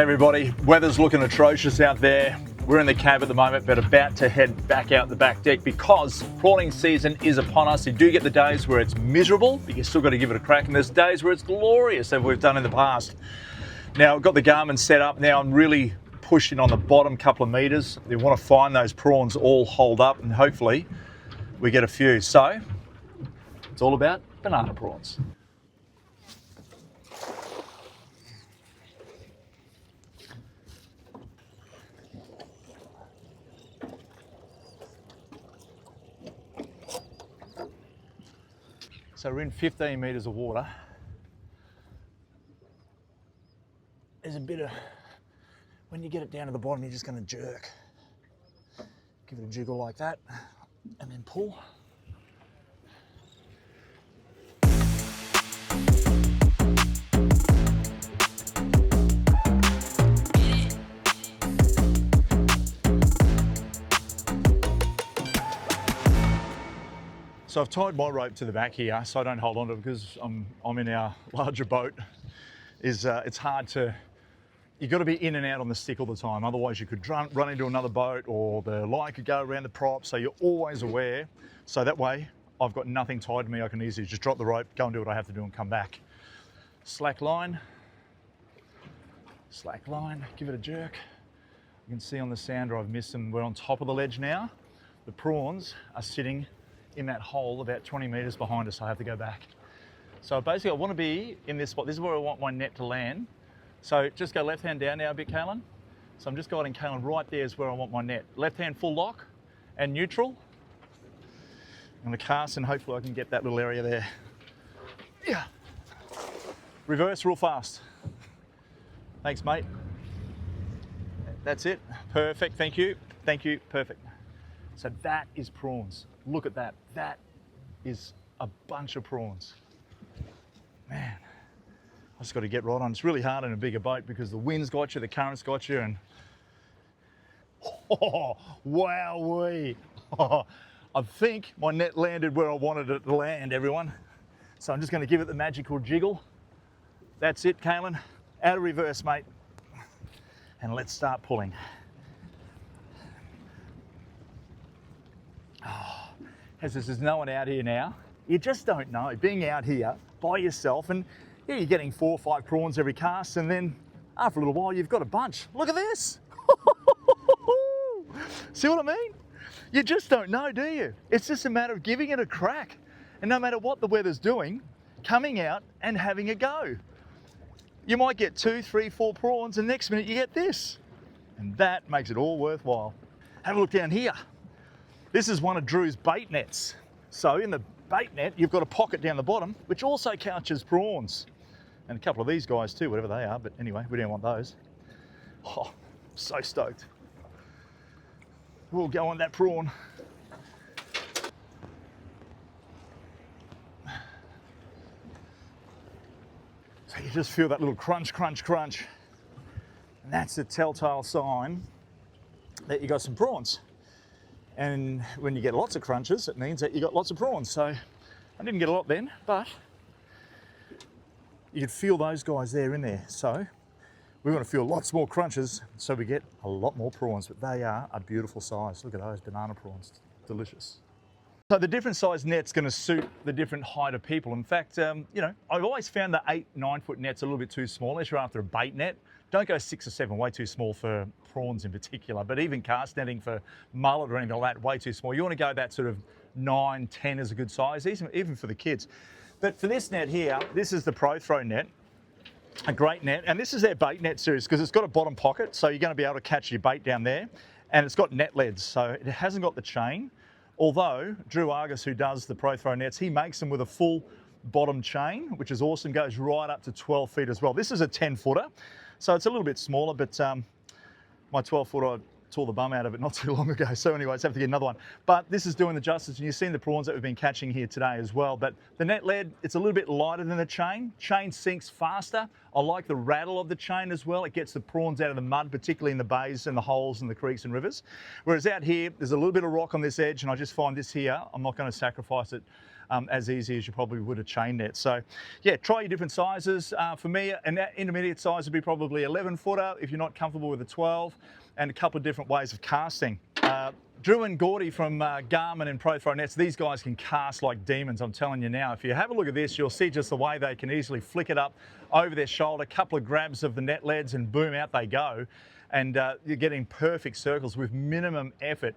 everybody. Weather's looking atrocious out there. We're in the cab at the moment, but about to head back out the back deck because prawning season is upon us. You do get the days where it's miserable, but you still got to give it a crack. And there's days where it's glorious, as we've done in the past. Now, I've got the Garmin set up. Now I'm really pushing on the bottom couple of meters. We want to find those prawns all holed up, and hopefully we get a few. So it's all about banana prawns. So we're in 15 metres of water. There's a bit of, when you get it down to the bottom, you're just going to jerk. Give it a jiggle like that, and then pull. So I've tied my rope to the back here so I don't hold on to it because I'm in our larger boat. It's hard to, you've got to be in and out on the stick all the time. Otherwise you could run into another boat or the line could go around the prop. So you're always aware. So that way I've got nothing tied to me. I can easily just drop the rope, go and do what I have to do and come back. Slack line, give it a jerk. You can see on the sounder I've missed them. We're on top of the ledge now. The prawns are sitting in that hole about 20 metres behind us. I have to go back. So basically I want to be in this spot. This is where I want my net to land. So just go left hand down now a bit, Kaylin. So I'm just guiding Kaylin right there is where I want my net. Left hand full lock and neutral. I'm going to cast and hopefully I can get that little area there. Yeah. Reverse real fast. Thanks, mate. That's it. Perfect. Thank you. Thank you. Perfect. So that is prawns. Look at that. That is a bunch of prawns. Man, I just got to get right on. It's really hard in a bigger boat because the wind's got you, the current's got you, and oh, wowee. Oh, I think my net landed where I wanted it to land, everyone. So I'm just going to give it the magical jiggle. That's it, Kaylin. Out of reverse, mate. And let's start pulling. Oh, as there's no one out here now, you just don't know. Being out here by yourself, and yeah, you're getting 4 or 5 prawns every cast, and then after a little while, you've got a bunch. Look at this. See what I mean? You just don't know, do you? It's just a matter of giving it a crack. And no matter what the weather's doing, coming out and having a go. You might get 2, 3, 4 prawns, and next minute you get this. And that makes it all worthwhile. Have a look down here. This is one of Drew's bait nets. So in the bait net, you've got a pocket down the bottom, which also couches prawns. And a couple of these guys too, whatever they are, but anyway, we don't want those. Oh, so stoked. We'll go on that prawn. So you just feel that little crunch, crunch, crunch. And that's a telltale sign that you got some prawns. And when you get lots of crunches, it means that you got lots of prawns. So I didn't get a lot then, but you could feel those guys there in there. So we want to feel lots more crunches so we get a lot more prawns, but they are a beautiful size. Look at those banana prawns, delicious. So the different size net's going to suit the different height of people. In fact, you know, I've always found the 8, 9 foot nets a little bit too small unless you're after a bait net. Don't go 6 or 7, way too small for prawns in particular, but even cast netting for mullet or anything like that, way too small. You want to go that sort of 9, 10 is a good size, even for the kids. But for this net here, this is the Pro Throw net, a great net, and this is their bait net series because it's got a bottom pocket, so you're going to be able to catch your bait down there, and it's got net leads, so it hasn't got the chain. Although Drew Argus, who does the Pro Throw nets, he makes them with a full bottom chain, which is awesome, goes right up to 12 feet as well. This is a 10 footer. So it's a little bit smaller, but my 12 footer tore the bum out of it not too long ago. So anyways, have to get another one. But this is doing the justice, and you've seen the prawns that we've been catching here today as well. But the net lead, it's a little bit lighter than the chain. Chain sinks faster. I like the rattle of the chain as well. It gets the prawns out of the mud, particularly in the bays and the holes and the creeks and rivers. Whereas out here, there's a little bit of rock on this edge, and I just find this here, I'm not going to sacrifice it as easy as you probably would a chain net. So yeah, try your different sizes. For me, an intermediate size would be probably 11 footer if you're not comfortable with a 12, and a couple of different ways of casting. Drew and Gordy from Garmin and Pro Throw Nets, these guys can cast like demons, I'm telling you now. If you have a look at this, you'll see just the way they can easily flick it up over their shoulder, a couple of grabs of the net leads, and boom, out they go. And you're getting perfect circles with minimum effort.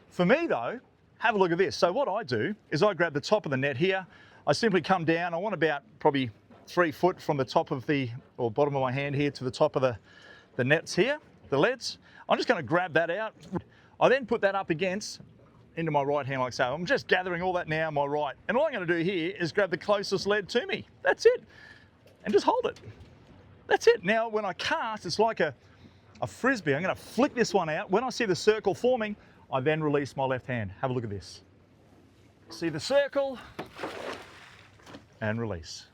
For me though, have a look at this. So what I do is I grab the top of the net here. I simply come down. I want about probably 3 foot from the top of the, or bottom of my hand here to the top of the nets here, the leads. I'm just going to grab that out. I then put that up against, into my right hand like so. I'm just gathering all that now on my right. And all I'm going to do here is grab the closest lead to me. That's it. And just hold it. That's it. Now when I cast, it's like a frisbee. I'm going to flick this one out. When I see the circle forming, I then release my left hand. Have a look at this. See the circle and release.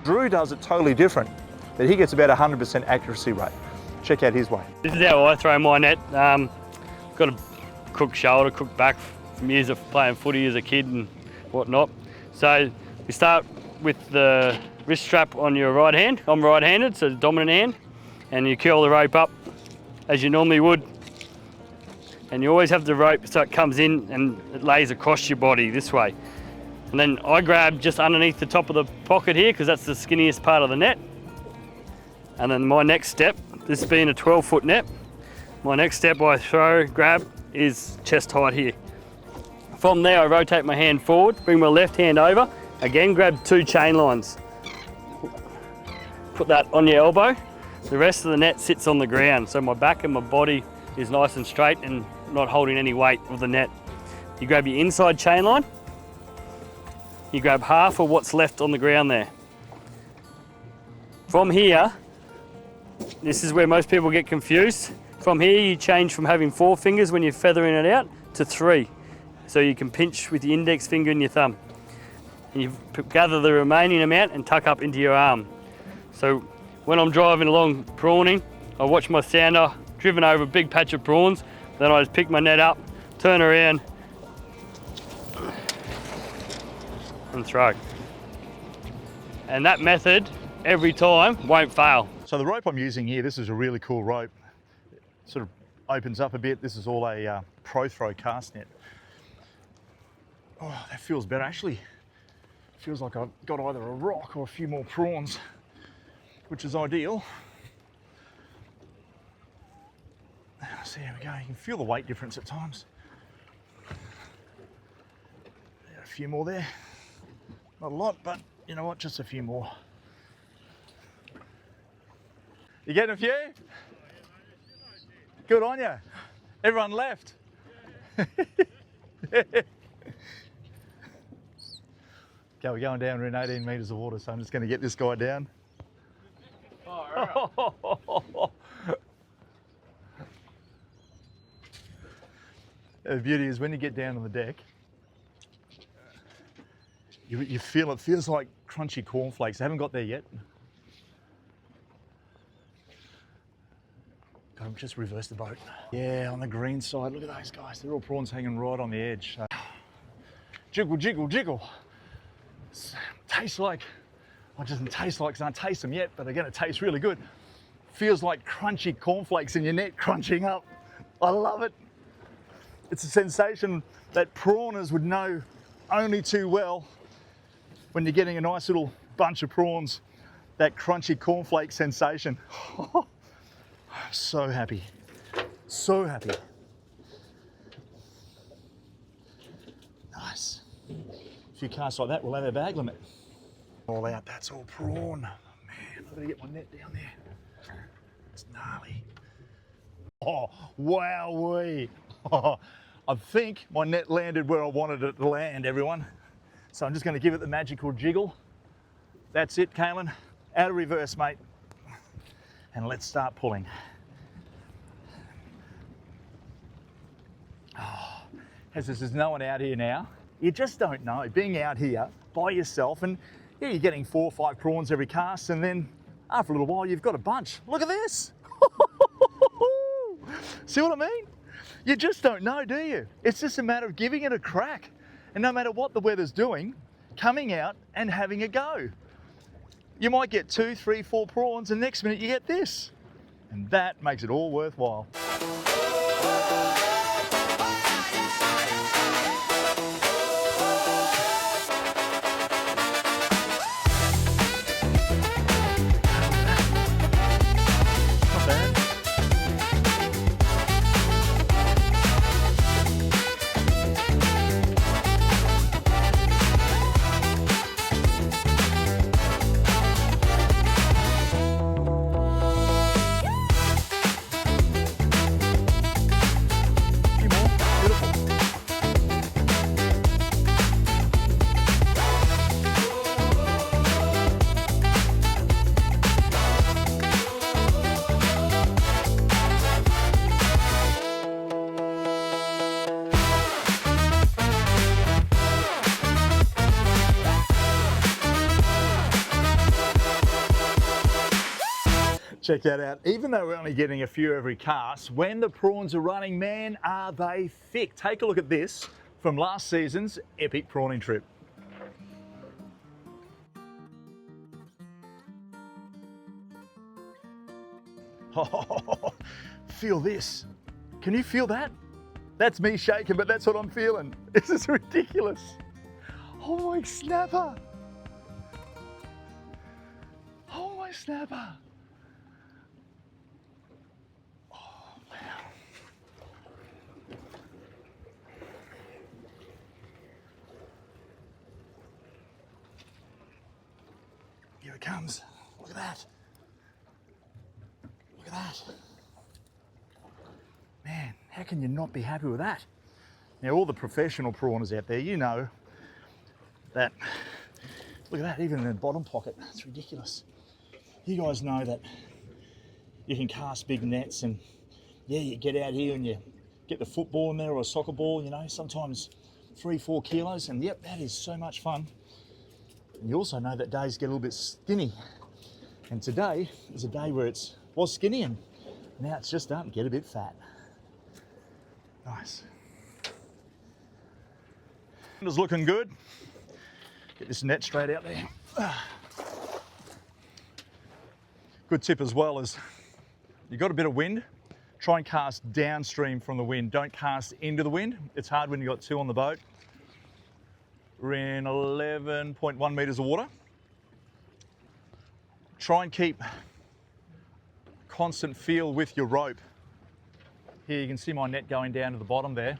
Drew does it totally different, but he gets about 100% accuracy rate. Check out his way. This is how I throw my net. Got a crook shoulder, crook back from years of playing footy as a kid and whatnot. So you start with the wrist strap on your right hand. I'm right-handed, so the dominant hand, and you curl the rope up as you normally would. And you always have the rope so it comes in and it lays across your body this way. And then I grab just underneath the top of the pocket here because that's the skinniest part of the net. And then my next step, this being a 12-foot net, my next step I grab is chest height here. From there I rotate my hand forward, bring my left hand over, again grab 2 chain lines. Put that on your elbow. The rest of the net sits on the ground, so my back and my body is nice and straight and not holding any weight of the net. You grab your inside chain line, you grab half of what's left on the ground there. From here, this is where most people get confused. From here you change from having 4 fingers when you're feathering it out to 3. So you can pinch with your index finger and your thumb. And you gather the remaining amount and tuck up into your arm. So when I'm driving along prawning, I watch my sounder driven over a big patch of prawns, then I just pick my net up, turn around and throw. And that method, every time, won't fail. So the rope I'm using here, this is a really cool rope. It sort of opens up a bit. This is all a Pro Throw cast net. Oh, that feels better. Actually, feels like I've got either a rock or a few more prawns, which is ideal. So there we go. You can feel the weight difference at times. A few more there. Not a lot, but you know what? Just a few more. You getting a few? Good on you. Everyone left. Okay, we're going down in 18 metres of water, so I'm just going to get this guy down. Oh, the beauty is when you get down on the deck, you feel, it feels like crunchy cornflakes. I haven't got there yet. Got to just reverse the boat. Yeah, on the green side, look at those guys. They're all prawns hanging right on the edge. So, jiggle, jiggle, jiggle. Tastes like, well, it doesn't taste like, because I don't taste them yet, but they're going to taste really good. Feels like crunchy cornflakes in your net crunching up. I love it. It's a sensation that prawners would know only too well when you're getting a nice little bunch of prawns, that crunchy cornflake sensation. I'm so happy, so happy. Nice. A few casts like that, we'll have our bag limit. All out, that's all prawn. Man, I've got to get my net down there. It's gnarly. Oh, wowee. Oh, I think my net landed where I wanted it to land, everyone. So I'm just going to give it the magical jiggle. That's it, Kaylin. Out of reverse, mate. And let's start pulling. Oh, as there's no one out here now, you just don't know. Being out here by yourself, and yeah, you're getting 4 or 5 prawns every cast, and then after a little while, you've got a bunch. Look at this. See what I mean? You just don't know, do you? It's just a matter of giving it a crack. And no matter what the weather's doing, coming out and having a go. You might get 2, 3, 4 prawns, and next minute you get this. And that makes it all worthwhile. Not bad. Check that out. Even though we're only getting a few every cast, when the prawns are running, man, are they thick. Take a look at this from last season's epic prawning trip. Oh, feel this. Can you feel that? That's me shaking, but that's what I'm feeling. This is ridiculous. Oh my snapper. Oh my snapper. Here it comes. Look at that. Look at that. Man, how can you not be happy with that? Now, all the professional prawners out there, you know that, look at that, even in the bottom pocket, it's ridiculous. You guys know that you can cast big nets, and yeah, you get out here and you get the football in there or a soccer ball, you know, sometimes 3, 4 kilos, and yep, that is so much fun. And you also know that days get a little bit skinny. And today is a day where it was skinny, and now it's just starting to get a bit fat. Nice. It's looking good. Get this net straight out there. Good tip as well is, you got a bit of wind, try and cast downstream from the wind. Don't cast into the wind. It's hard when you've got 2 on the boat. We're in 11.1 metres of water. Try and keep constant feel with your rope. Here you can see my net going down to the bottom there.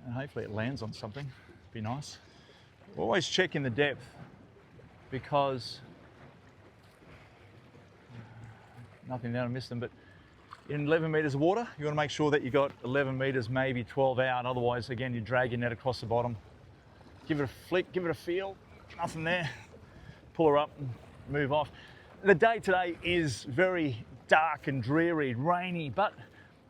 And hopefully it lands on something. Be nice. Always check in the depth, because nothing there, I missed them, but in 11 metres of water, you want to make sure that you got 11 metres, maybe 12 out. Otherwise, again, you drag your net across the bottom. Give it a flick, give it a feel, nothing there. Pull her up and move off. The day today is very dark and dreary, rainy, but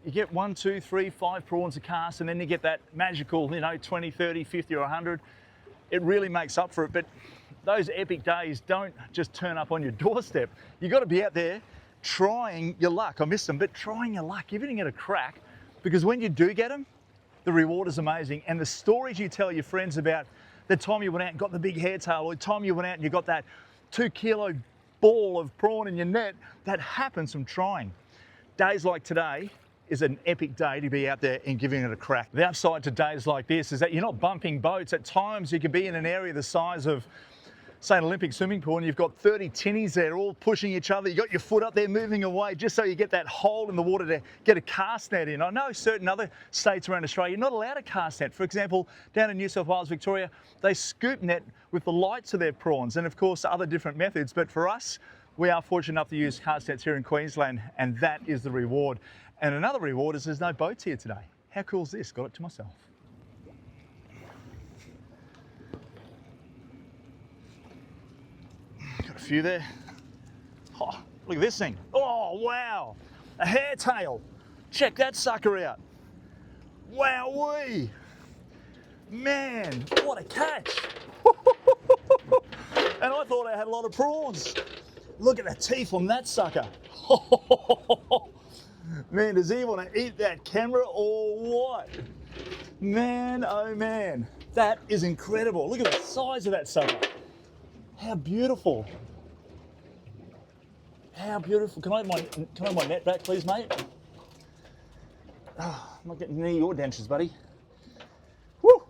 you get 1, 2, 3, 5 prawns a cast, and then you get that magical, 20, 30, 50 or 100. It really makes up for it, but those epic days don't just turn up on your doorstep. You got to be out there trying your luck. I missed them, but trying your luck, giving it a crack, because when you do get them, the reward is amazing. And the stories you tell your friends about the time you went out and got the big hairtail, or the time you went out and you got that 2 kilo ball of prawn in your net, that happens from trying. Days like today is an epic day to be out there and giving it a crack. The upside to days like this is that you're not bumping boats. At times you can be in an area the size of, say, an Olympic swimming pool, and you've got 30 tinnies there all pushing each other. You got your foot up there moving away just so you get that hole in the water to get a cast net in. I know certain other states around Australia, you're not allowed a cast net. For example, down in New South Wales, Victoria, they scoop net with the lights of their prawns, and of course other different methods. But for us, we are fortunate enough to use cast nets here in Queensland, and that is the reward. And another reward is there's no boats here today. How cool is this? Got it to myself. few there. Oh, look at this thing. Oh, wow. A hairtail. Check that sucker out. Wowee. Man, what a catch. And I thought I had a lot of prawns. Look at the teeth on that sucker. Man, does he want to eat that camera or what? Man, oh man, that is incredible. Look at the size of that sucker. How beautiful. How beautiful. Can I have my net back, please, mate? Oh, I'm not getting near your dentures, buddy. Woo!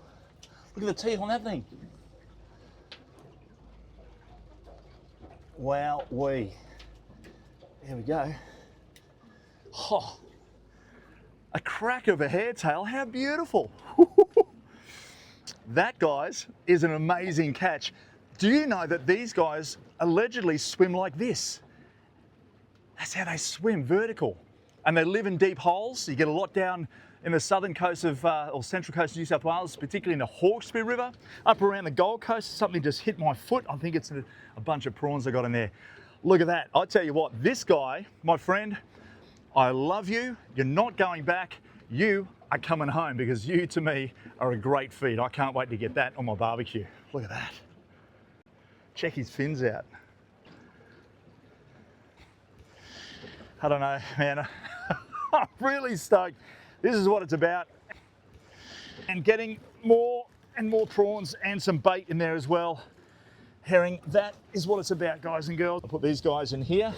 Look at the teeth on that thing. Wowee. There we go. Oh, a crack of a hairtail. How beautiful. That, guys, is an amazing catch. Do you know that these guys allegedly swim like this? That's how they swim, vertical. And they live in deep holes. You get a lot down in the southern coast of, or central coast of New South Wales, particularly in the Hawkesbury River. Up around the Gold Coast, something just hit my foot. I think it's a bunch of prawns I got in there. Look at that. I tell you what, this guy, my friend, I love you. You're not going back. You are coming home, because you, to me, are a great feed. I can't wait to get that on my barbecue. Look at that. Check his fins out. I don't know, man. I'm really stoked. This is what it's about. And getting more and more prawns and some bait in there as well. Herring, that is what it's about, guys and girls. I'll put these guys in here.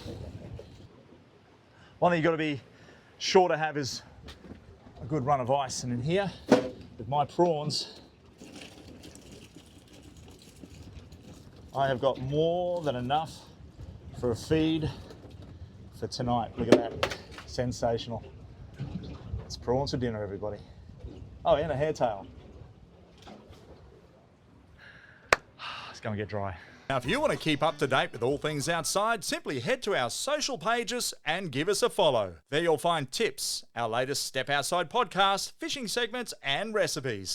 One thing you've got to be sure to have is a good run of ice. And in here, with my prawns, I have got more than enough for a feed for tonight. Look at that. Sensational. It's prawns for dinner, everybody. Oh, and a hairtail. It's going to get dry. Now, if you want to keep up to date with all things outside, simply head to our social pages and give us a follow. There you'll find tips, our latest Step Outside podcast, fishing segments and recipes.